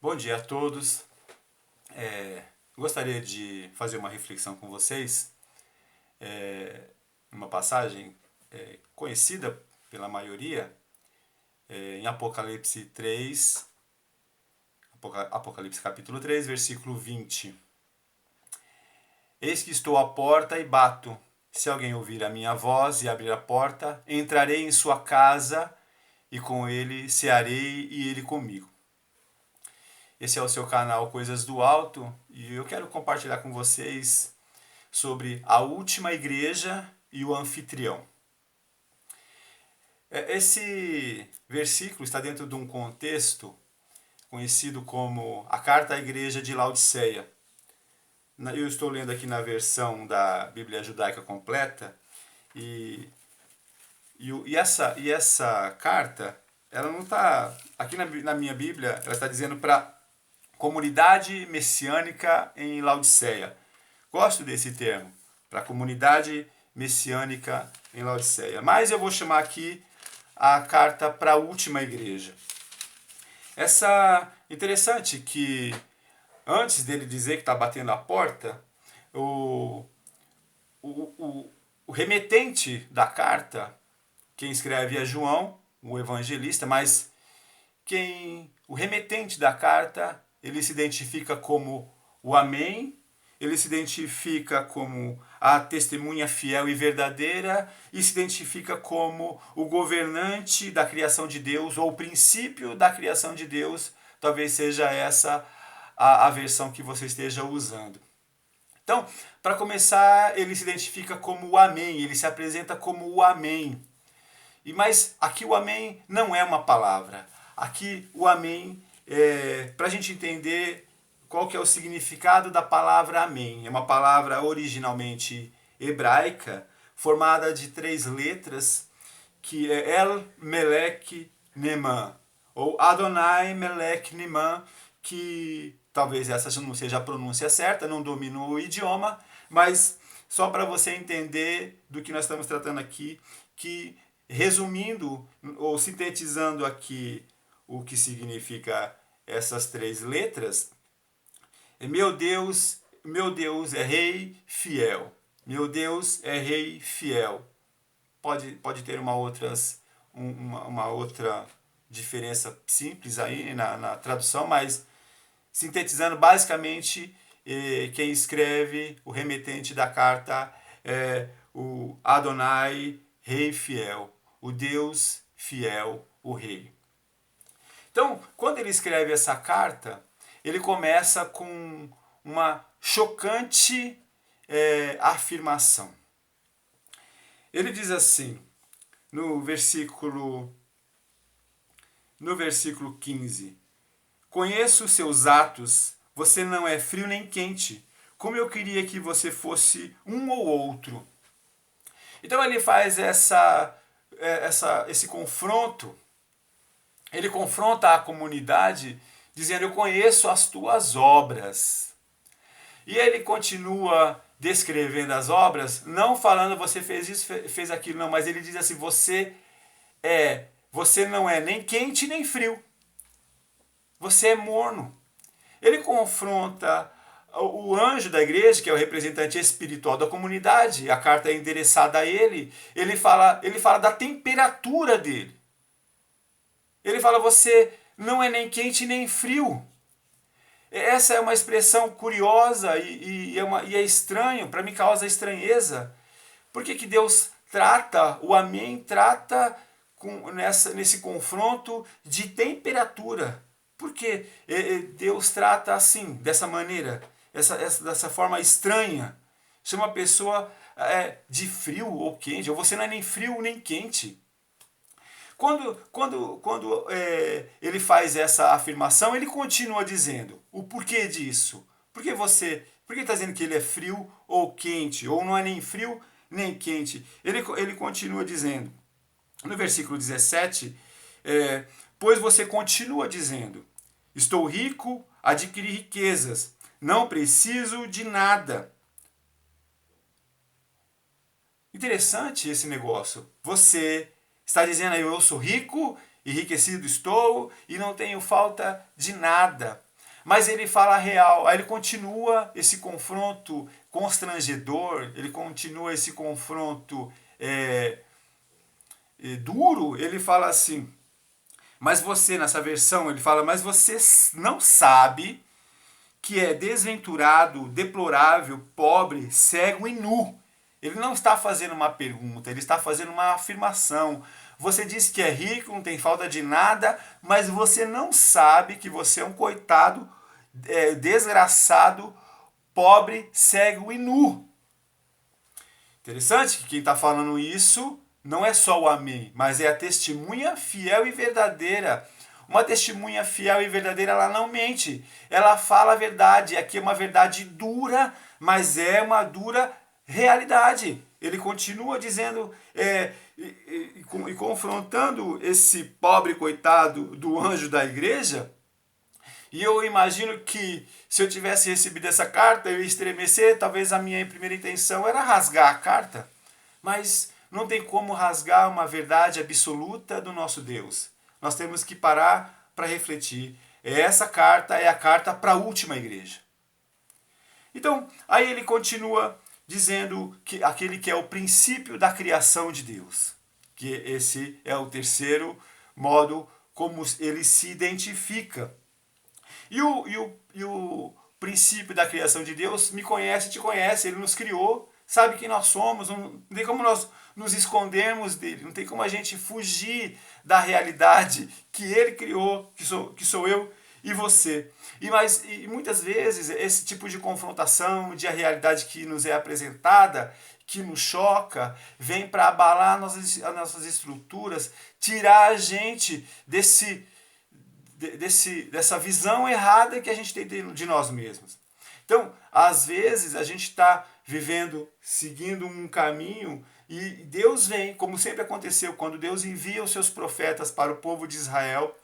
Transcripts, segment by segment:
Bom dia a todos. Gostaria de fazer uma reflexão com vocês, uma passagem conhecida pela maioria, em Apocalipse 3, Apocalipse capítulo 3, versículo 20. Eis que estou à porta e bato. Se alguém ouvir a minha voz e abrir a porta, entrarei em sua casa e com ele cearei e ele comigo. Esse é o seu canal Coisas do Alto e eu quero compartilhar com vocês sobre a última igreja e o anfitrião. Esse versículo está dentro de um contexto conhecido como a Carta à Igreja de Laodiceia. Eu estou lendo aqui na versão da Bíblia Judaica Completa e essa carta, ela não está, aqui na minha Bíblia, ela está dizendo para comunidade messiânica em Laodiceia. Gosto desse termo, para comunidade messiânica em Laodiceia. Mas eu vou chamar aqui a carta para a última igreja. Interessante que antes dele dizer que está batendo a porta, o remetente da carta, quem escreve é João, o evangelista, mas o remetente da carta, ele se identifica como o Amém, ele se identifica como a testemunha fiel e verdadeira e se identifica como o governante da criação de Deus ou o princípio da criação de Deus. Talvez seja essa a versão que você esteja usando. Então, para começar, ele se identifica como o Amém, ele se apresenta como o Amém. Mas aqui o Amém não é uma palavra. Aqui o Amém, para a gente entender qual que é o significado da palavra Amém. É uma palavra originalmente hebraica, formada de 3 letras, que é El Melech Neman, ou Adonai Melech Neman, que talvez essa não seja a pronúncia certa, não domino o idioma, mas só para você entender do que nós estamos tratando aqui, que resumindo ou sintetizando aqui o que significa essas 3 letras, meu Deus é rei fiel. Meu Deus é rei fiel. Pode ter uma outra diferença simples aí na tradução, mas sintetizando basicamente, quem escreve, o remetente da carta é o Adonai, rei fiel, o Deus fiel, o rei. Então, quando ele escreve essa carta, ele começa com uma chocante afirmação. Ele diz assim, no versículo 15: Conheço os seus atos, você não é frio nem quente, como eu queria que você fosse um ou outro. Então ele faz esse confronto. Ele confronta a comunidade dizendo: eu conheço as tuas obras. E ele continua descrevendo as obras, não falando você fez isso, fez aquilo, não, mas ele diz assim: você não é nem quente nem frio. Você é morno. Ele confronta o anjo da igreja, que é o representante espiritual da comunidade, a carta é endereçada a ele, ele fala da temperatura dele. Ele fala: você não é nem quente nem frio. Essa é uma expressão curiosa e é estranho, para mim causa estranheza. Por que Deus trata, o Amém trata nesse confronto de temperatura? Por que Deus trata assim, dessa maneira, dessa forma estranha? Chama a pessoa de frio ou quente, ou você não é nem frio nem quente. Quando ele faz essa afirmação, ele continua dizendo o porquê disso. Por que está dizendo que ele é frio ou quente, ou não é nem frio nem quente? Ele continua dizendo, no versículo 17, pois você continua dizendo: estou rico, adquiri riquezas, não preciso de nada. Interessante esse negócio. Você está dizendo aí: eu sou rico, enriquecido estou e não tenho falta de nada. mas ele fala a real. Aí ele continua esse confronto constrangedor, ele continua esse confronto duro. Ele fala assim, mas você, nessa versão, ele fala, mas você não sabe que é desventurado, deplorável, pobre, cego e nu. Ele não está fazendo uma pergunta, ele está fazendo uma afirmação. Você diz que é rico, não tem falta de nada, mas você não sabe que você é um coitado, desgraçado, pobre, cego e nu. Interessante que quem está falando isso não é só o amém, mas é a testemunha fiel e verdadeira. Uma testemunha fiel e verdadeira, ela não mente, ela fala a verdade. Aqui é uma verdade dura, mas é uma dura realidade. Ele continua dizendo e confrontando esse pobre coitado do anjo da igreja. E eu imagino que se eu tivesse recebido essa carta, eu ia estremecer. Talvez a minha primeira intenção era rasgar a carta. Mas não tem como rasgar uma verdade absoluta do nosso Deus. Nós temos que parar para refletir. Essa carta é a carta para a última igreja. Então, aí ele continua dizendo que aquele que é o princípio da criação de Deus. Que esse é o terceiro modo como ele se identifica. E o princípio da criação de Deus me conhece, te conhece, ele nos criou, sabe quem nós somos, não tem como nós nos escondermos dele, não tem como a gente fugir da realidade que ele criou, que sou eu e você. E muitas vezes esse tipo de confrontação, de a realidade que nos é apresentada, que nos choca, vem para abalar as nossas estruturas, tirar a gente dessa visão errada que a gente tem de nós mesmos. Então, às vezes, a gente está vivendo, seguindo um caminho e Deus vem, como sempre aconteceu, quando Deus envia os seus profetas para o povo de Israel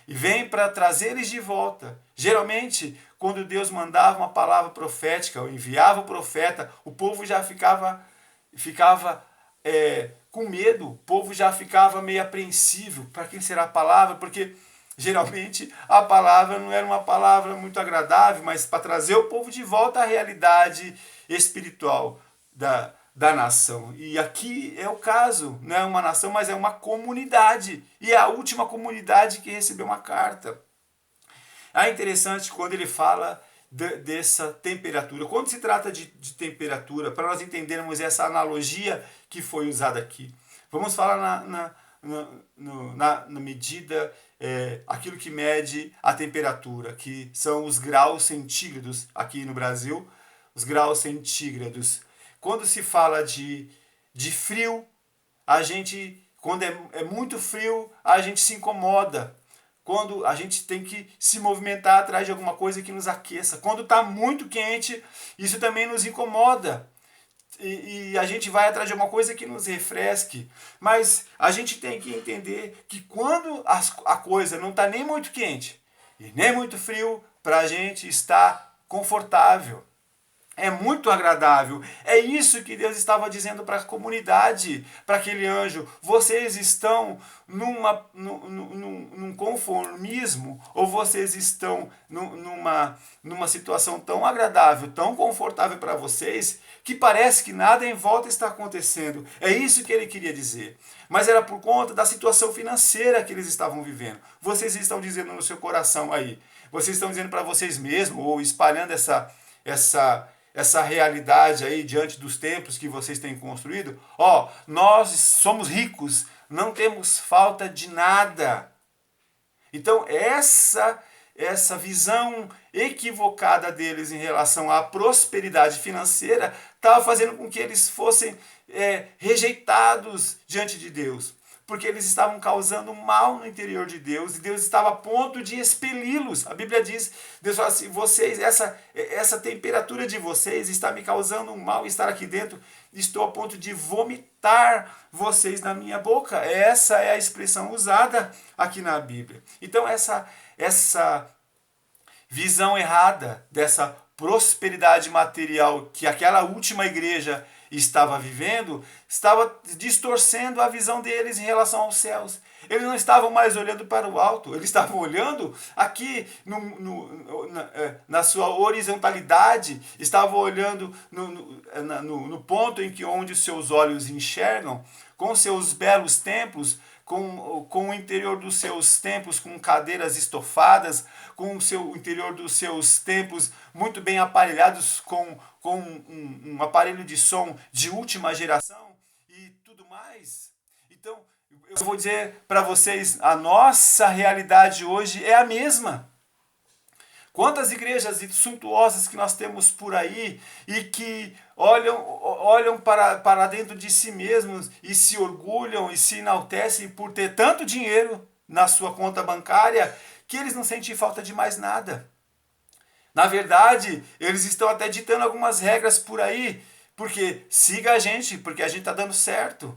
e vem para trazer eles de volta. Geralmente, quando Deus mandava uma palavra profética ou enviava o profeta, o povo já ficava com medo, o povo já ficava meio apreensivo. Para quem será a palavra? Porque geralmente a palavra não era uma palavra muito agradável, mas para trazer o povo de volta à realidade espiritual da nação. E aqui é o caso, não é uma nação, mas é uma comunidade. E é a última comunidade que recebeu uma carta. É interessante quando ele fala dessa temperatura. Quando se trata de temperatura, para nós entendermos essa analogia que foi usada aqui, vamos falar na medida, aquilo que mede a temperatura, que são os graus centígrados aqui no Brasil, os graus centígrados. Quando se fala de frio, quando é muito frio, a gente se incomoda. Quando a gente tem que se movimentar atrás de alguma coisa que nos aqueça. Quando está muito quente, isso também nos incomoda. E a gente vai atrás de alguma coisa que nos refresque. Mas a gente tem que entender que quando a coisa não está nem muito quente e nem muito frio, para a gente está confortável. É muito agradável. É isso que Deus estava dizendo para a comunidade, para aquele anjo. Vocês estão num conformismo, ou vocês estão numa situação tão agradável, tão confortável para vocês, que parece que nada em volta está acontecendo. É isso que ele queria dizer. Mas era por conta da situação financeira que eles estavam vivendo. Vocês estão dizendo no seu coração aí. Vocês estão dizendo para vocês mesmos, ou espalhando essa realidade aí diante dos templos que vocês têm construído. Nós somos ricos, não temos falta de nada. Então essa visão equivocada deles em relação à prosperidade financeira estava fazendo com que eles fossem rejeitados diante de Deus. Porque eles estavam causando mal no interior de Deus e Deus estava a ponto de expeli-los. A Bíblia diz, Deus fala assim, essa temperatura de vocês está me causando um mal estar aqui dentro, estou a ponto de vomitar vocês na minha boca. Essa é a expressão usada aqui na Bíblia. Então essa visão errada dessa prosperidade material que aquela última igreja estava vivendo, estava distorcendo a visão deles em relação aos céus. Eles não estavam mais olhando para o alto, eles estavam olhando aqui na sua horizontalidade, estavam olhando no ponto em que onde os seus olhos enxergam, com seus belos templos, com o interior dos seus templos, com cadeiras estofadas, com o interior dos seus templos muito bem aparelhados, com um aparelho de som de última geração e tudo mais. Então, eu vou dizer para vocês, a nossa realidade hoje é a mesma. Quantas igrejas suntuosas que nós temos por aí e que olham para dentro de si mesmos e se orgulham e se enaltecem por ter tanto dinheiro na sua conta bancária que eles não sentem falta de mais nada. Na verdade, eles estão até ditando algumas regras por aí, porque siga a gente, porque a gente está dando certo.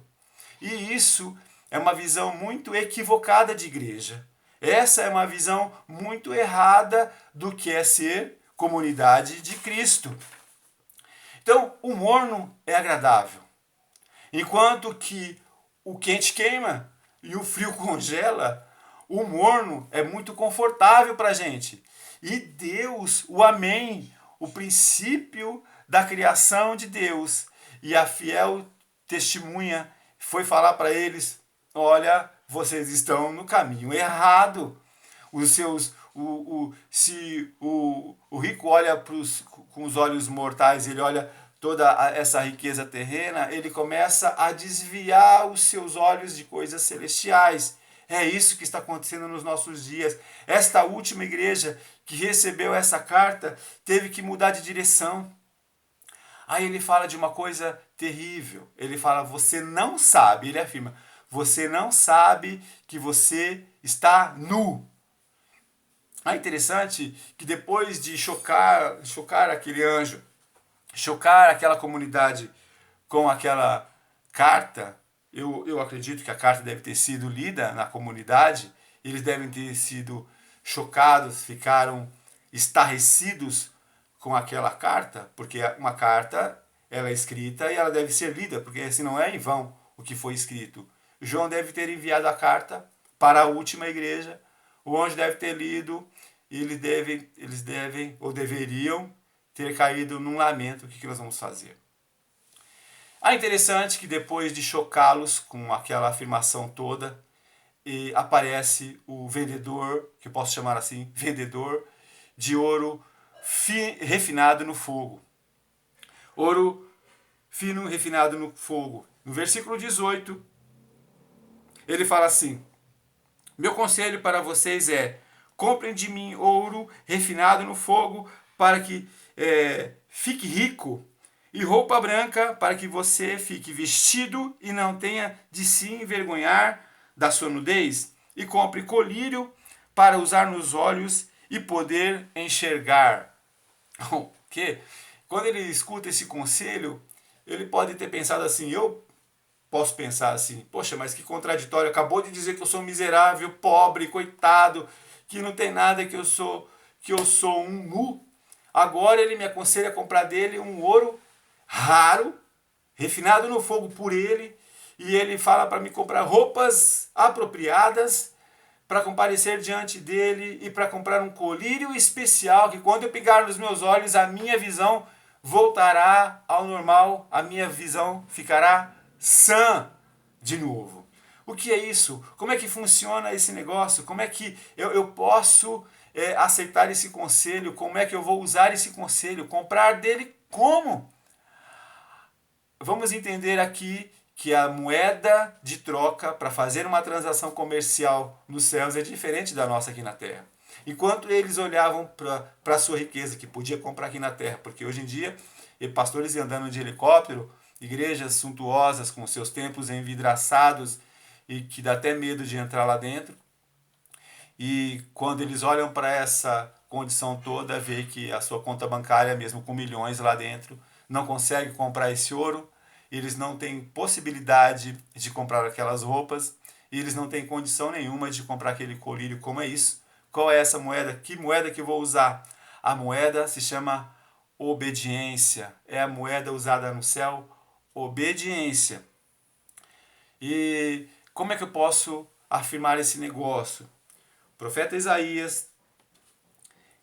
E isso é uma visão muito equivocada de igreja. Essa é uma visão muito errada do que é ser comunidade de Cristo. Então, o morno é agradável. Enquanto que o quente queima e o frio congela, o morno é muito confortável para a gente. E Deus, o Amém, o princípio da criação de Deus e a fiel testemunha foi falar para eles: olha, vocês estão no caminho errado. Se o rico olha com os olhos mortais, ele olha toda essa riqueza terrena, ele começa a desviar os seus olhos de coisas celestiais. É isso que está acontecendo nos nossos dias. Esta última igreja que recebeu essa carta teve que mudar de direção. Aí ele fala de uma coisa terrível. Ele fala: você não sabe, ele afirma, você não sabe que você está nu. É interessante que depois de chocar aquele anjo, chocar aquela comunidade com aquela carta, eu acredito que a carta deve ter sido lida na comunidade, eles devem ter sido chocados, ficaram estarrecidos com aquela carta, porque uma carta ela é escrita e ela deve ser lida, porque assim não é em vão o que foi escrito. João deve ter enviado a carta para a última igreja, o anjo deve ter lido, e eles devem ou deveriam ter caído num lamento. O que nós vamos fazer? É interessante que depois de chocá-los com aquela afirmação toda, aparece o vendedor, que eu posso chamar assim, vendedor de ouro refinado no fogo. Ouro fino refinado no fogo. No versículo 18, ele fala assim: meu conselho para vocês é: comprem de mim ouro refinado no fogo para que fique rico, e roupa branca para que você fique vestido e não tenha de se envergonhar da sua nudez, e compre colírio para usar nos olhos e poder enxergar. O quê? Quando ele escuta esse conselho, ele pode ter pensado assim: eu posso pensar assim, poxa, mas que contraditório, acabou de dizer que eu sou miserável, pobre, coitado, que não tem nada, que eu sou um nu. Agora ele me aconselha a comprar dele um ouro raro, refinado no fogo por ele, e ele fala para me comprar roupas apropriadas para comparecer diante dele e para comprar um colírio especial que quando eu pegar nos meus olhos a minha visão voltará ao normal, a minha visão ficará sã de novo. O que é isso? Como é que funciona esse negócio? Como é que eu posso aceitar esse conselho? Como é que eu vou usar esse conselho? Comprar dele como? Vamos entender aqui que a moeda de troca para fazer uma transação comercial nos céus é diferente da nossa aqui na terra. Enquanto eles olhavam para a sua riqueza, que podia comprar aqui na terra, porque hoje em dia, pastores andando de helicóptero, igrejas suntuosas com seus templos envidraçados e que dá até medo de entrar lá dentro. E quando eles olham para essa condição toda, vê que a sua conta bancária, mesmo com milhões lá dentro, não consegue comprar esse ouro, eles não têm possibilidade de comprar aquelas roupas, e eles não têm condição nenhuma de comprar aquele colírio. Como é isso? Qual é essa moeda? Que moeda que eu vou usar? A moeda se chama obediência. É a moeda usada no céu, obediência. E como é que eu posso afirmar esse negócio? O profeta Isaías,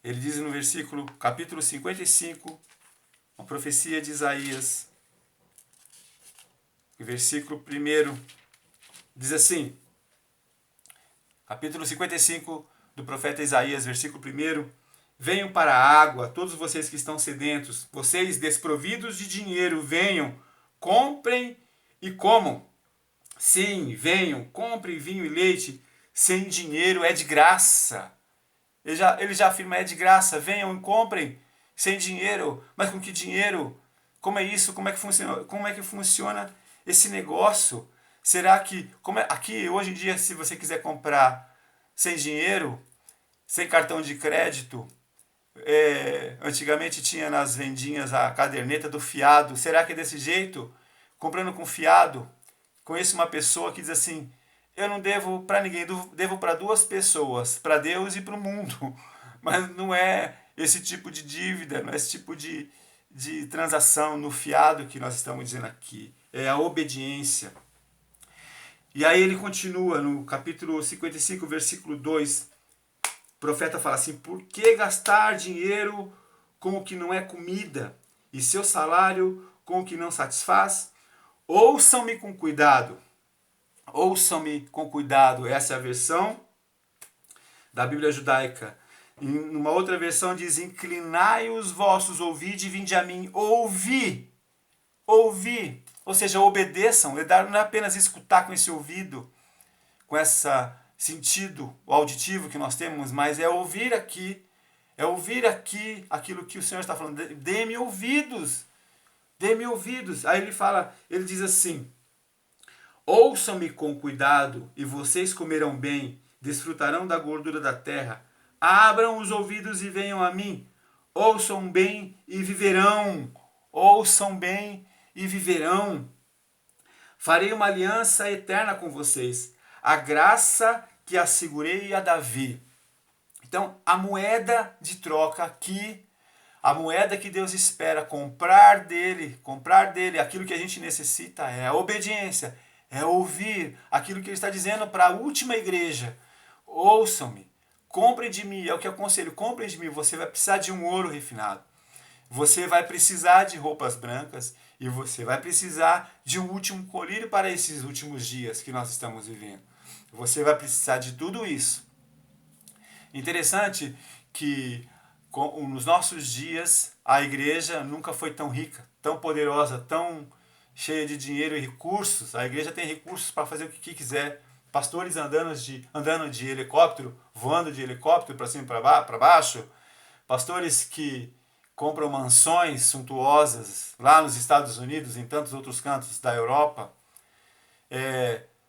ele diz no versículo, capítulo 55, uma profecia de Isaías, versículo 1, diz assim, capítulo 55 do profeta Isaías, versículo 1, venham para a água, todos vocês que estão sedentos, vocês desprovidos de dinheiro, venham, comprem e comam. Sim, venham, comprem vinho e leite, sem dinheiro é de graça. Ele já afirma, é de graça, venham e comprem, sem dinheiro. Mas com que dinheiro? Como é isso? Como é que funciona esse negócio? Será que, aqui hoje em dia, se você quiser comprar sem dinheiro, sem cartão de crédito, antigamente tinha nas vendinhas a caderneta do fiado. Será que é desse jeito? Comprando com fiado? Conheço uma pessoa que diz assim, eu não devo para ninguém, devo para duas pessoas, para Deus e para o mundo. Mas não é esse tipo de dívida, não é esse tipo de transação no fiado que nós estamos dizendo aqui. É a obediência. E aí ele continua no capítulo 55, versículo 2. O profeta fala assim, por que gastar dinheiro com o que não é comida e seu salário com o que não satisfaz? Ouçam-me com cuidado. Ouçam-me com cuidado. Essa é a versão da Bíblia judaica. Em uma outra versão diz, inclinai os vossos ouvidos e vinde a mim. Ouvi. Ouvi. Ou seja, obedeçam. Não é apenas escutar com esse ouvido, com esse sentido auditivo que nós temos, mas é ouvir aqui. É ouvir aqui aquilo que o Senhor está falando. Dê-me ouvidos. Dê-me ouvidos. Aí ele diz assim, ouçam-me com cuidado e vocês comerão bem, desfrutarão da gordura da terra. Abram os ouvidos e venham a mim. Ouçam bem e viverão. Ouçam bem e viverão. Farei uma aliança eterna com vocês. A graça que assegurei a Davi. Então, a moeda de troca aqui, a moeda que Deus espera comprar dele, aquilo que a gente necessita é a obediência, é ouvir aquilo que ele está dizendo para a última igreja. Ouçam-me, comprem de mim, é o que eu aconselho, comprem de mim, você vai precisar de um ouro refinado, você vai precisar de roupas brancas e você vai precisar de um último colírio para esses últimos dias que nós estamos vivendo. Você vai precisar de tudo isso. Interessante que nos nossos dias a igreja nunca foi tão rica, tão poderosa, tão cheia de dinheiro e recursos. A igreja tem recursos para fazer o que quiser. Pastores andando de helicóptero, voando de helicóptero para cima e para baixo. Pastores que compram mansões suntuosas lá nos Estados Unidos, em tantos outros cantos da Europa.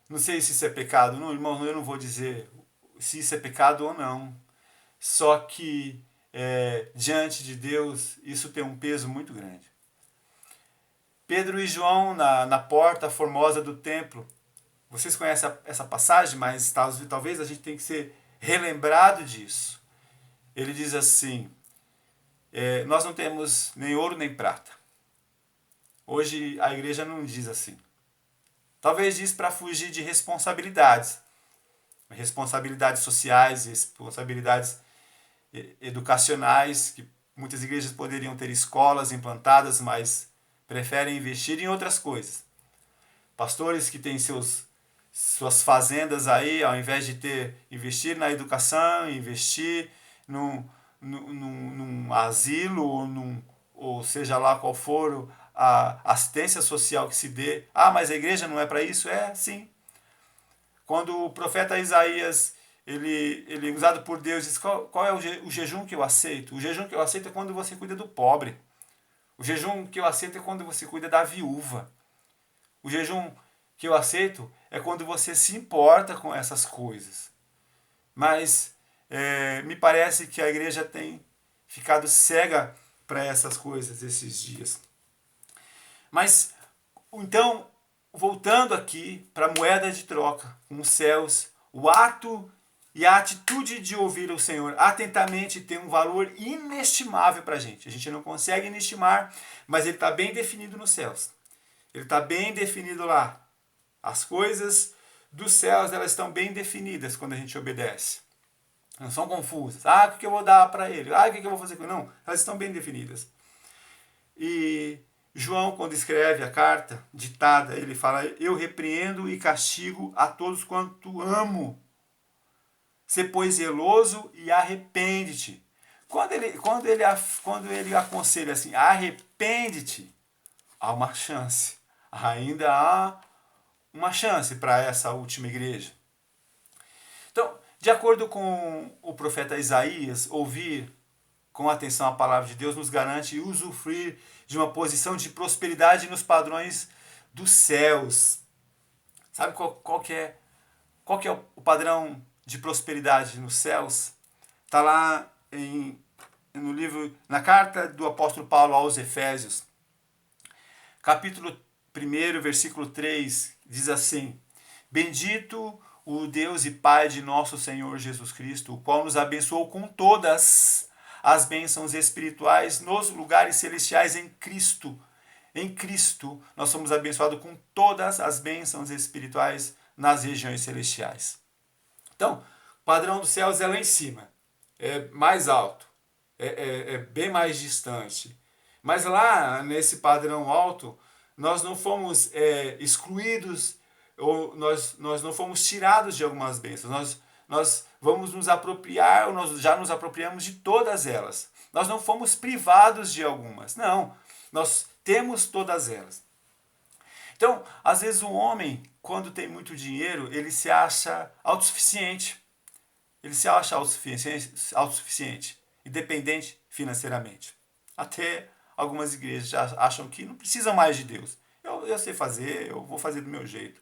Não sei se isso é pecado, não, irmão, eu não vou dizer se isso é pecado ou não. Só que diante de Deus isso tem um peso muito grande. Pedro e João na porta formosa do templo. Vocês conhecem essa passagem, mas talvez a gente tenha que ser relembrado disso. Ele diz assim, nós não temos nem ouro nem prata. Hoje a igreja não diz assim. Talvez diz para fugir de responsabilidades. Responsabilidades sociais, responsabilidades educacionais, que muitas igrejas poderiam ter escolas implantadas, mas preferem investir em outras coisas. Pastores que têm suas fazendas aí, ao invés de investir na educação, investir num asilo, ou seja lá qual for a assistência social que se dê. Mas a igreja não é para isso? Sim. Quando o profeta Isaías, ele usado por Deus, diz qual é o jejum que eu aceito? O jejum que eu aceito é quando você cuida do pobre. O jejum que eu aceito é quando você cuida da viúva. O jejum que eu aceito é quando você se importa com essas coisas. Mas me parece que a igreja tem ficado cega para essas coisas esses dias. Mas, então, voltando aqui para a moeda de troca com os céus, o ato e a atitude de ouvir o Senhor atentamente tem um valor inestimável para a gente. A gente não consegue estimar, mas ele está bem definido nos céus. Ele está bem definido lá. As coisas dos céus, elas estão bem definidas quando a gente obedece. Não são confusas. O que eu vou dar para ele? O que eu vou fazer com ele? Não, elas estão bem definidas. E João, quando escreve a carta ditada, ele fala: eu repreendo e castigo a todos quanto amo. Sê, pois, zeloso e arrepende-te. Quando ele aconselha assim, arrepende-te, há uma chance. Ainda há uma chance para essa última igreja. Então, de acordo com o profeta Isaías, ouvir com atenção a palavra de Deus nos garante usufruir de uma posição de prosperidade nos padrões dos céus. Sabe qual que é o padrão de prosperidade nos céus? Está lá no livro, na carta do apóstolo Paulo aos Efésios, capítulo 1, versículo 3, diz assim: bendito o Deus e Pai de nosso Senhor Jesus Cristo, o qual nos abençoou com todas as bênçãos espirituais nos lugares celestiais em Cristo. Em Cristo nós somos abençoados com todas as bênçãos espirituais nas regiões celestiais. Então, o padrão dos céus é lá em cima, é mais alto, é bem mais distante. Mas lá, nesse padrão alto, nós não fomos excluídos, ou nós não fomos tirados de algumas bênçãos. Nós vamos nos apropriar, ou nós já nos apropriamos de todas elas. Nós não fomos privados de algumas. Não, nós temos todas elas. Então, às vezes o homem, quando tem muito dinheiro, ele se acha autossuficiente. Ele se acha autossuficiente, independente financeiramente. Até algumas igrejas já acham que não precisam mais de Deus. Eu sei fazer, eu vou fazer do meu jeito.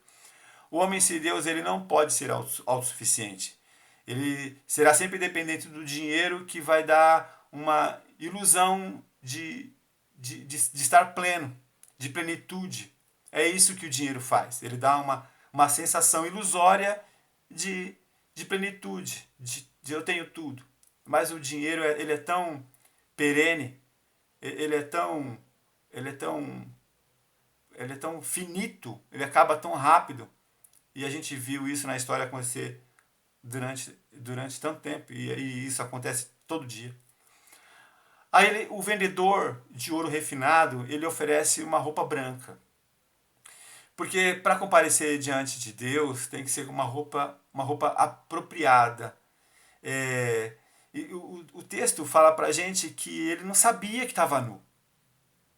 O homem sem Deus, ele não pode ser autossuficiente. Ele será sempre dependente do dinheiro, que vai dar uma ilusão de estar pleno, de plenitude. É isso que o dinheiro faz. Ele dá uma sensação ilusória de plenitude, de eu tenho tudo. Mas o dinheiro, ele é tão perene, ele é tão finito, ele acaba tão rápido. E a gente viu isso na história acontecer durante tanto tempo, e isso acontece todo dia. Aí o vendedor de ouro refinado, ele oferece uma roupa branca. Porque para comparecer diante de Deus, tem que ser uma roupa apropriada. E o texto fala para a gente que ele não sabia que estava nu.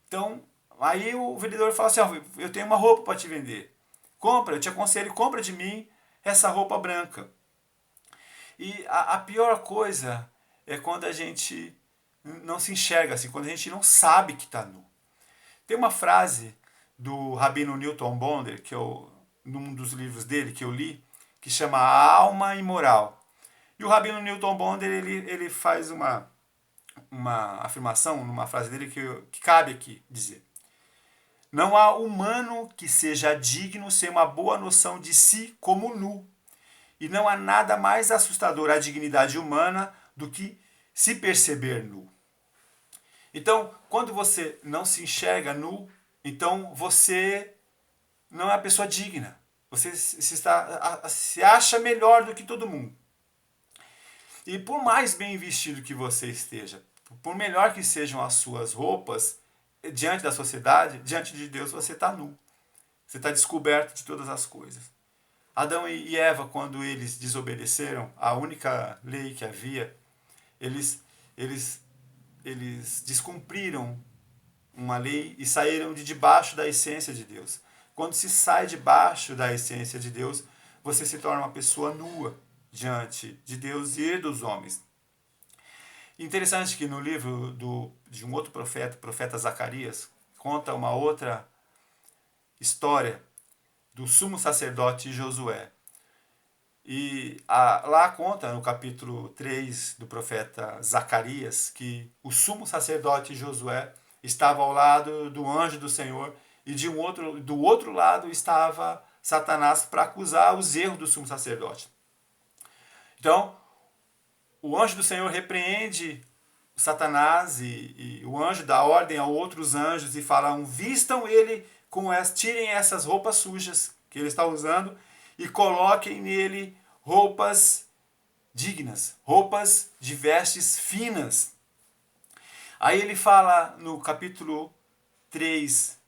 Então, aí o vendedor fala assim: eu tenho uma roupa para te vender. Compra, eu te aconselho, compra de mim essa roupa branca. E a pior coisa é quando a gente não se enxerga assim, quando a gente não sabe que está nu. Tem uma frase do Rabino Newton Bonder, num dos livros dele que eu li, que chama A Alma Imoral. E o Rabino Newton Bonder, ele faz uma afirmação numa frase dele que cabe aqui dizer: não há humano que seja digno sem uma boa noção de si como nu. E não há nada mais assustador à dignidade humana do que se perceber nu. Então, quando você não se enxerga nu, então você não é uma pessoa digna. Você se acha melhor do que todo mundo. E por mais bem vestido que você esteja, por melhor que sejam as suas roupas, diante da sociedade, diante de Deus, você está nu. Você está descoberto de todas as coisas. Adão e Eva, quando eles desobedeceram a única lei que havia, eles descumpriram uma lei e saíram de debaixo da essência de Deus. Quando se sai debaixo da essência de Deus, você se torna uma pessoa nua diante de Deus e dos homens. Interessante que no livro de um outro profeta, o profeta Zacarias, conta uma outra história do sumo sacerdote Josué. E lá conta, no capítulo 3 do profeta Zacarias, que o sumo sacerdote Josué estava ao lado do anjo do Senhor, e do outro lado estava Satanás para acusar os erros do sumo sacerdote. Então, o anjo do Senhor repreende Satanás, e o anjo dá ordem a outros anjos e fala: vistam ele tirem essas roupas sujas que ele está usando e coloquem nele roupas dignas, roupas de vestes finas. Aí ele fala no capítulo 3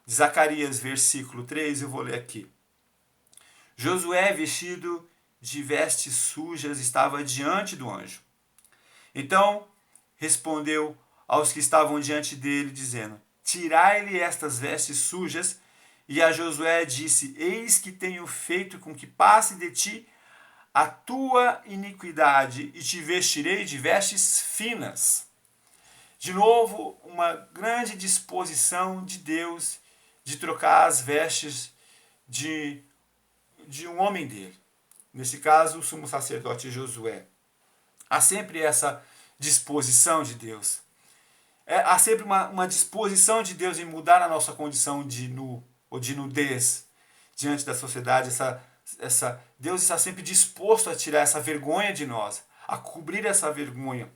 de Zacarias, versículo 3, eu vou ler aqui. Josué, vestido de vestes sujas, estava diante do anjo. Então respondeu aos que estavam diante dele, dizendo: tirai-lhe estas vestes sujas. E a Josué disse: eis que tenho feito com que passe de ti a tua iniquidade, e te vestirei de vestes finas. De novo, uma grande disposição de Deus de trocar as vestes de um homem dele. Nesse caso, o sumo sacerdote Josué. Há sempre essa disposição de Deus. Há sempre uma disposição de Deus em mudar a nossa condição de nu ou de nudez diante da sociedade. Deus está sempre disposto a tirar essa vergonha de nós, a cobrir essa vergonha.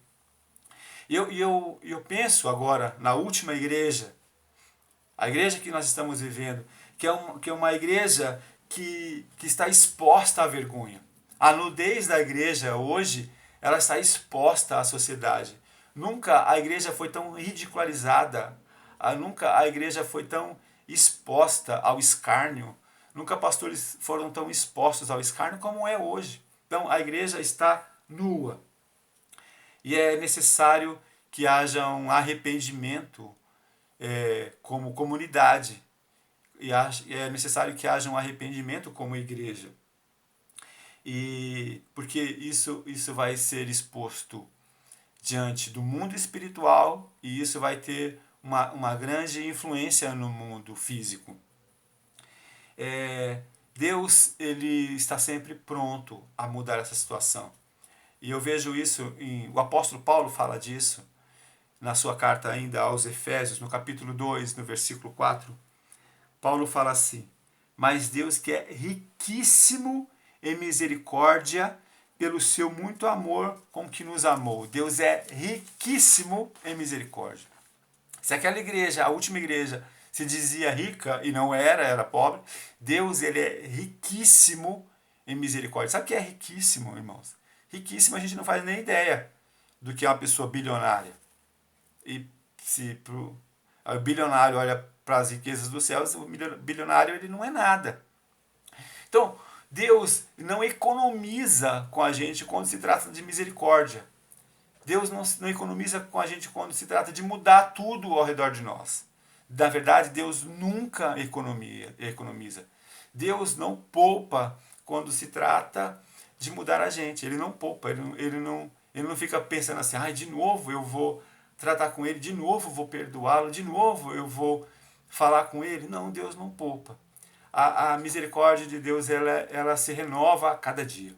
E eu penso agora na última igreja, a igreja que nós estamos vivendo, que é uma igreja que está exposta à vergonha. A nudez da igreja hoje, ela está exposta à sociedade. Nunca a igreja foi tão ridicularizada, nunca a igreja foi tão exposta ao escárnio, nunca pastores foram tão expostos ao escárnio como é hoje. Então a igreja está nua. E é necessário que haja um arrependimento como comunidade. E é necessário que haja um arrependimento como igreja. E porque isso vai ser exposto diante do mundo espiritual e isso vai ter uma grande influência no mundo físico. Deus ele está sempre pronto a mudar essa situação. E eu vejo isso, o apóstolo Paulo fala disso na sua carta ainda aos Efésios, no capítulo 2, no versículo 4. Paulo fala assim: mas Deus que é riquíssimo em misericórdia, pelo seu muito amor com que nos amou. Deus é riquíssimo em misericórdia. Se aquela igreja, a última igreja, se dizia rica e não era pobre, Deus ele é riquíssimo em misericórdia. Sabe o que é riquíssimo, irmãos? Riquíssimo a gente não faz nem ideia do que é uma pessoa bilionária. E se o bilionário olha para as riquezas dos céus, o bilionário ele não é nada. Então, Deus não economiza com a gente quando se trata de misericórdia. Deus não economiza com a gente quando se trata de mudar tudo ao redor de nós. Na verdade, Deus nunca economiza. Deus não poupa quando se trata de mudar a gente. Ele não poupa, ele não fica pensando assim: de novo eu vou tratar com ele, de novo eu vou perdoá-lo, de novo eu vou falar com ele. Não, Deus não poupa. A misericórdia de Deus ela se renova a cada dia.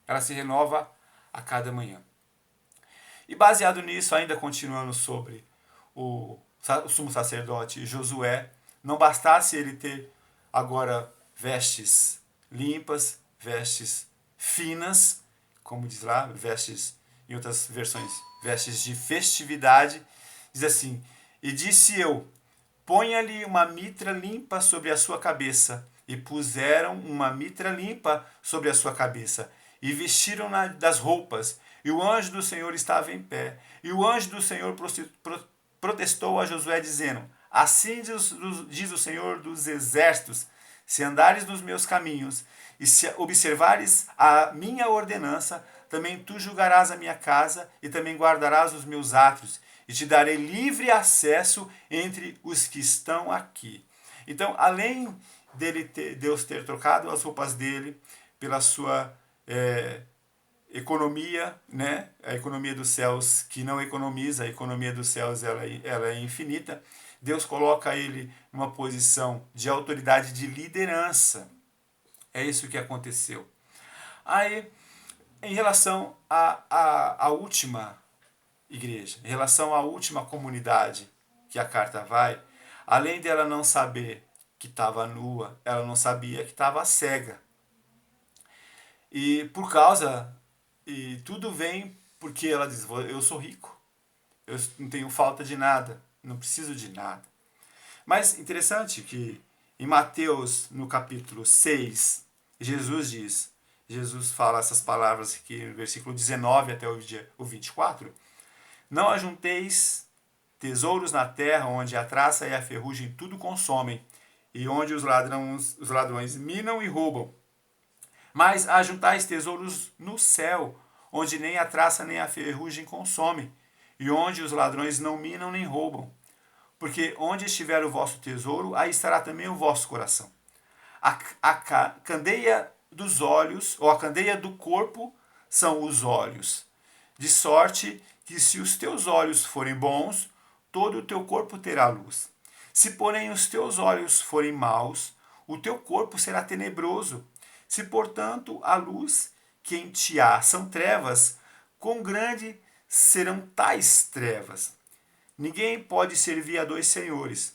Ela se renova a cada manhã. E baseado nisso, ainda continuando sobre o sumo sacerdote Josué, não bastasse ele ter agora vestes limpas, vestes finas, como diz lá, vestes, em outras versões, vestes de festividade, diz assim: e disse eu: ponha-lhe uma mitra limpa sobre a sua cabeça. E puseram uma mitra limpa sobre a sua cabeça. E vestiram-na das roupas. E o anjo do Senhor estava em pé. E o anjo do Senhor protestou a Josué, dizendo: assim diz o Senhor dos exércitos: se andares nos meus caminhos, e se observares a minha ordenança, também tu julgarás a minha casa, e também guardarás os meus átrios, e te darei livre acesso entre os que estão aqui. Então, além Deus ter trocado as roupas dele pela sua economia, né? A economia dos céus que não economiza, a economia dos céus ela é infinita, Deus coloca ele numa posição de autoridade, de liderança. É isso que aconteceu. Aí, em relação à última igreja, em relação à última comunidade que a carta vai, além dela não saber que estava nua, ela não sabia que estava cega. E tudo vem porque ela diz: eu sou rico, eu não tenho falta de nada, não preciso de nada. Mas interessante que em Mateus, no capítulo 6, Jesus fala essas palavras aqui no versículo 19 até o 24. Não ajunteis tesouros na terra, onde a traça e a ferrugem tudo consomem, e onde os ladrões minam e roubam. Mas ajuntais tesouros no céu, onde nem a traça nem a ferrugem consomem, e onde os ladrões não minam nem roubam. Porque onde estiver o vosso tesouro, aí estará também o vosso coração. A candeia dos olhos, ou a candeia do corpo, são os olhos. De sorte que se os teus olhos forem bons, todo o teu corpo terá luz. Se, porém, os teus olhos forem maus, o teu corpo será tenebroso. Se, portanto, a luz que em ti há são trevas, quão grande serão tais trevas? Ninguém pode servir a dois senhores,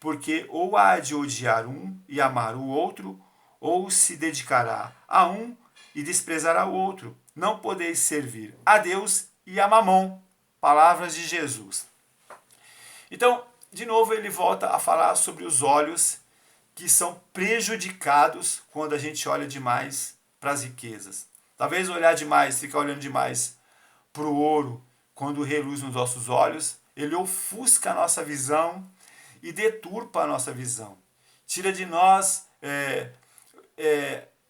porque ou há de odiar um e amar o outro, ou se dedicará a um e desprezará o outro. Não podeis servir a Deus e a Mamon. Palavras de Jesus. Então, de novo, ele volta a falar sobre os olhos que são prejudicados quando a gente olha demais para as riquezas. Talvez olhar demais, ficar olhando demais para o ouro, quando reluz nos nossos olhos, ele ofusca a nossa visão e deturpa a nossa visão. Tira de nós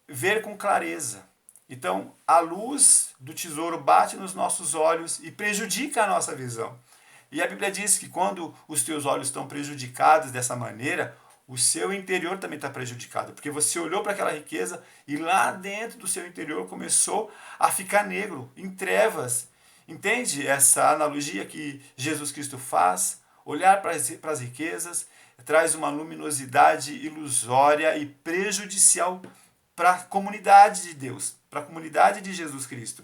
ver com clareza. Então, a luz do tesouro bate nos nossos olhos e prejudica a nossa visão. E a Bíblia diz que quando os teus olhos estão prejudicados dessa maneira, o seu interior também está prejudicado, porque você olhou para aquela riqueza e lá dentro do seu interior começou a ficar negro, em trevas. Entende essa analogia que Jesus Cristo faz? Olhar para as riquezas traz uma luminosidade ilusória e prejudicial para a comunidade de Deus, para a comunidade de Jesus Cristo.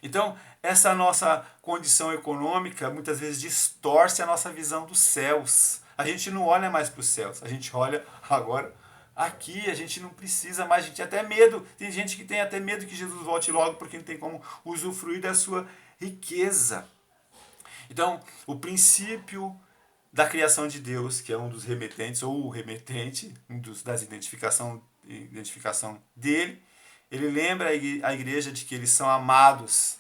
Então, essa nossa condição econômica muitas vezes distorce a nossa visão dos céus. A gente não olha mais para os céus, a gente olha agora aqui, a gente não precisa mais, a gente tem até medo. Tem gente que tem até medo que Jesus volte logo porque não tem como usufruir da sua riqueza. Então, o princípio da criação de Deus, que é um dos remetentes, ou o remetente, das identificação dele, ele lembra a igreja de que eles são amados.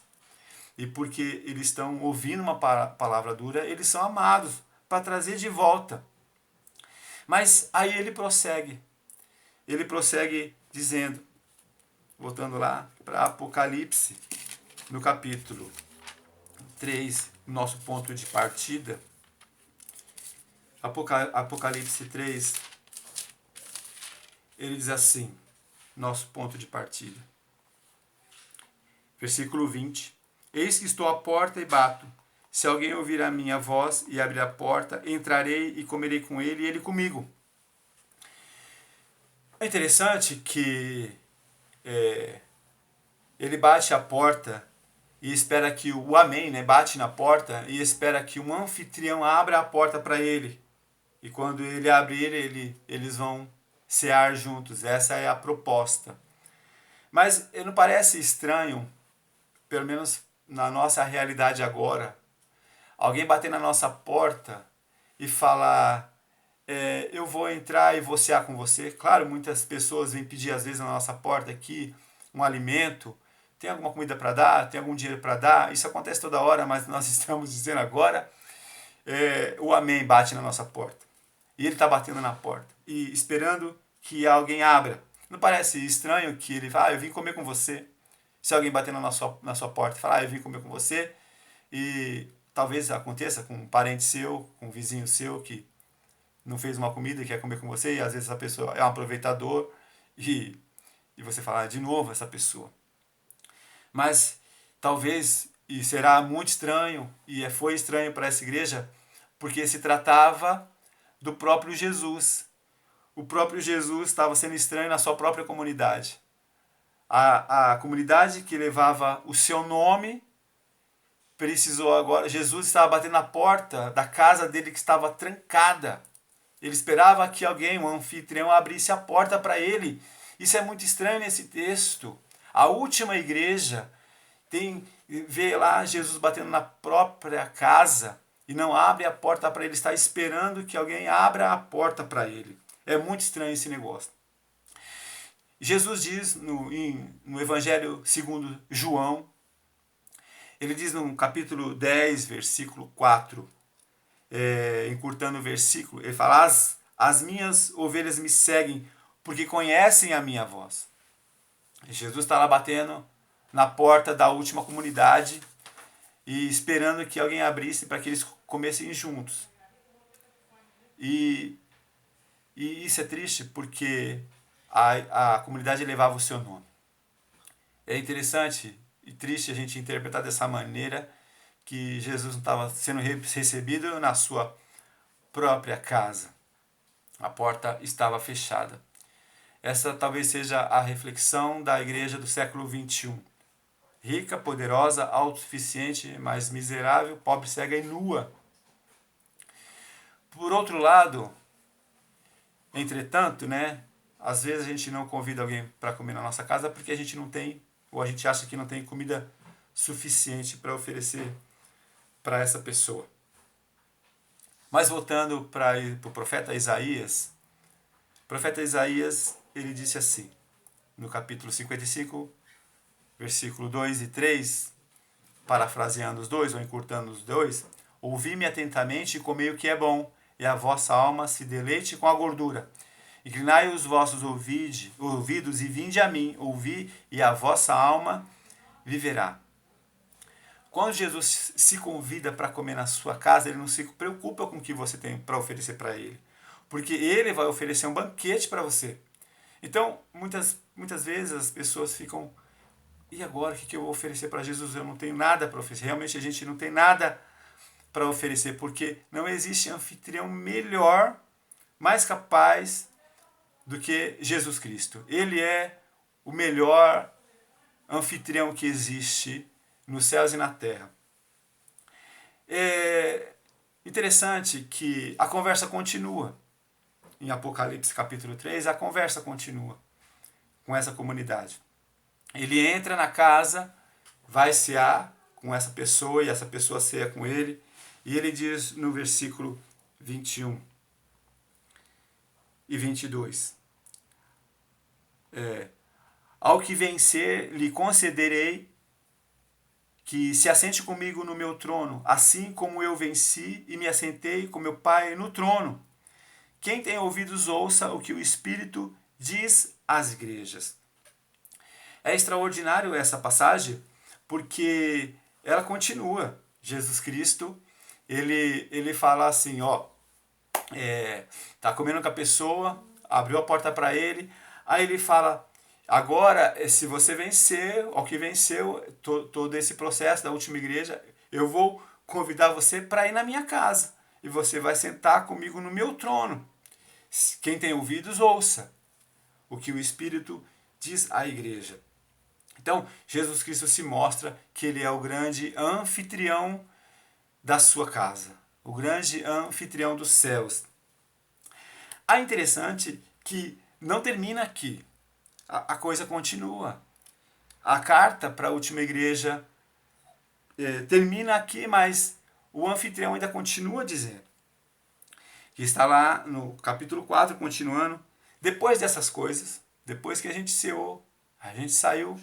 E porque eles estão ouvindo uma palavra dura, eles são amados para trazer de volta. Mas aí ele prossegue. Ele prossegue dizendo, voltando lá para Apocalipse, no capítulo 3, nosso ponto de partida. Apocalipse 3, ele diz assim, nosso ponto de partida. Versículo 20. Eis que estou à porta e bato. Se alguém ouvir a minha voz e abrir a porta, entrarei e comerei com ele e ele comigo. É interessante que ele bate a porta e espera que o amém, bate na porta e espera que um anfitrião abra a porta para ele. E quando ele abrir, eles vão cear juntos. Essa é a proposta. Mas não parece estranho, pelo menos na nossa realidade agora, alguém bater na nossa porta e falar, eu vou entrar e vou cear com você? Claro, muitas pessoas vêm pedir às vezes na nossa porta aqui um alimento, tem alguma comida para dar, tem algum dinheiro para dar, isso acontece toda hora, mas nós estamos dizendo agora, o amém bate na nossa porta. E ele está batendo na porta e esperando que alguém abra. Não parece estranho que ele fala, eu vim comer com você? Se alguém bater na sua porta e falar, eu vim comer com você, e talvez aconteça com um parente seu, com um vizinho seu que não fez uma comida e quer comer com você, e às vezes essa pessoa é um aproveitador, e você fala, de novo essa pessoa. Mas talvez, e será muito estranho, e foi estranho para essa igreja, porque se tratava do próprio Jesus. O próprio Jesus estava sendo estranho na sua própria comunidade. A comunidade que levava o seu nome precisou agora. Jesus estava batendo na porta da casa dele que estava trancada. Ele esperava que alguém, um anfitrião, abrisse a porta para ele. Isso é muito estranho nesse texto. A última igreja vê lá Jesus batendo na própria casa e não abre a porta para ele, está esperando que alguém abra a porta para ele. É muito estranho esse negócio. Jesus diz no Evangelho segundo João, ele diz no capítulo 10, versículo 4, encurtando o versículo, ele fala, as minhas ovelhas me seguem porque conhecem a minha voz. Jesus está lá batendo na porta da última comunidade e esperando que alguém abrisse para que eles comessem juntos. E isso é triste porque a comunidade levava o seu nome. É interessante e triste a gente interpretar dessa maneira que Jesus não estava sendo recebido na sua própria casa. A porta estava fechada. Essa talvez seja a reflexão da igreja do século XXI. Rica, poderosa, autossuficiente, mas miserável, pobre, cega e nua. Por outro lado, entretanto, às vezes a gente não convida alguém para comer na nossa casa porque a gente não tem, ou a gente acha que não tem comida suficiente para oferecer para essa pessoa. Mas voltando para o profeta Isaías, o profeta Isaías, ele disse assim, no capítulo 55, versículo 2 e 3, parafraseando os dois, ou encurtando os dois, ouvi-me atentamente e comei o que é bom, e a vossa alma se deleite com a gordura. Inclinai os vossos ouvidos e vinde a mim, ouvi, e a vossa alma viverá. Quando Jesus se convida para comer na sua casa, ele não se preocupa com o que você tem para oferecer para ele, porque ele vai oferecer um banquete para você. Então, muitas vezes as pessoas ficam, e agora o que eu vou oferecer para Jesus? Eu não tenho nada para oferecer. Realmente a gente não tem nada para oferecer, porque não existe anfitrião melhor, mais capaz do que Jesus Cristo. Ele é o melhor anfitrião que existe nos céus e na terra. É interessante que a conversa continua. Em Apocalipse capítulo 3, a conversa continua com essa comunidade. Ele entra na casa, vai cear com essa pessoa e essa pessoa ceia com ele. E ele diz no versículo 21 e 22. Ao que vencer, lhe concederei que se assente comigo no meu trono, assim como eu venci e me assentei com meu Pai no trono. Quem tem ouvidos, ouça o que o Espírito diz às igrejas. É extraordinário essa passagem, porque ela continua. Jesus Cristo, ele fala assim, tá comendo com a pessoa, abriu a porta para ele, aí ele fala, agora, se você vencer, ao que venceu todo esse processo da última igreja, eu vou convidar você para ir na minha casa, e você vai sentar comigo no meu trono. Quem tem ouvidos, ouça o que o Espírito diz à igreja. Então, Jesus Cristo se mostra que ele é o grande anfitrião da sua casa, o grande anfitrião dos céus. É interessante que não termina aqui, a coisa continua. A carta para a última igreja termina aqui, mas o anfitrião ainda continua dizendo. Que está lá no capítulo 4, continuando. Depois dessas coisas, depois que a gente ceou, a gente saiu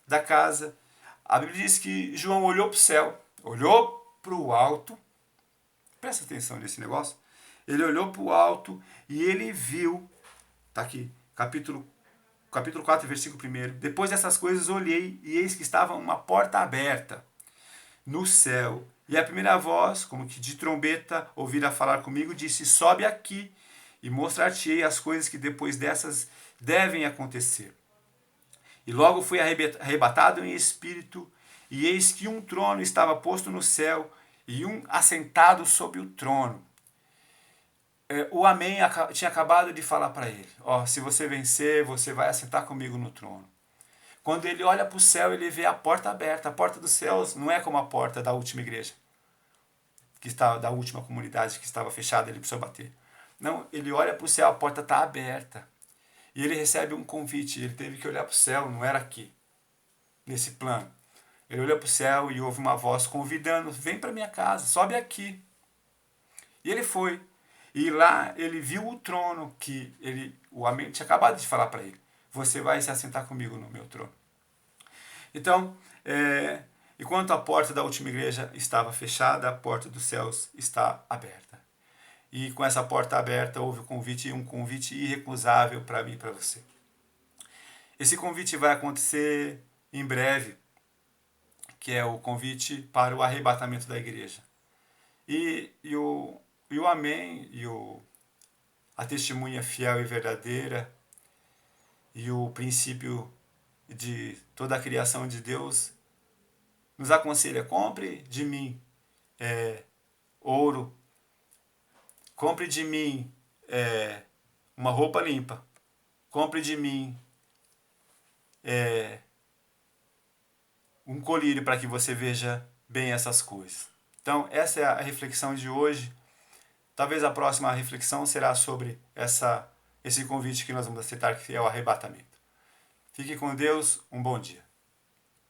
da casa, a Bíblia diz que João olhou para o céu, olhou para o alto, presta atenção nesse negócio, ele olhou para o alto e ele viu, está aqui, capítulo 4, versículo 1, depois dessas coisas olhei e eis que estava uma porta aberta no céu, e a primeira voz, como que de trombeta, ouvira falar comigo, disse, sobe aqui e mostrar-te-ei as coisas que depois dessas devem acontecer. E logo fui arrebatado em espírito, e eis que um trono estava posto no céu, e um assentado sobre o trono. O Amém tinha acabado de falar para ele, se você vencer, você vai assentar comigo no trono. Quando ele olha para o céu, ele vê a porta aberta. A porta dos céus não é como a porta da última igreja, da última comunidade que estava fechada, ele precisou bater. Não, ele olha para o céu, a porta está aberta. E ele recebe um convite, ele teve que olhar para o céu, não era aqui, nesse plano. Ele olhou para o céu e ouve uma voz convidando, vem para minha casa, sobe aqui. E ele foi. E lá ele viu o trono que o amém tinha acabado de falar para ele. Você vai se assentar comigo no meu trono. Então, enquanto a porta da última igreja estava fechada, a porta dos céus está aberta. E com essa porta aberta houve um convite irrecusável para mim e para você. Esse convite vai acontecer em breve, que é o convite para o arrebatamento da igreja. E o amém, a testemunha fiel e verdadeira, e o princípio de toda a criação de Deus nos aconselha: compre de mim ouro, compre de mim uma roupa limpa, compre de mim um colírio para que você veja bem essas coisas. Então, essa é a reflexão de hoje. Talvez a próxima reflexão será sobre esse convite que nós vamos aceitar, que é o arrebatamento. Fique com Deus, um bom dia.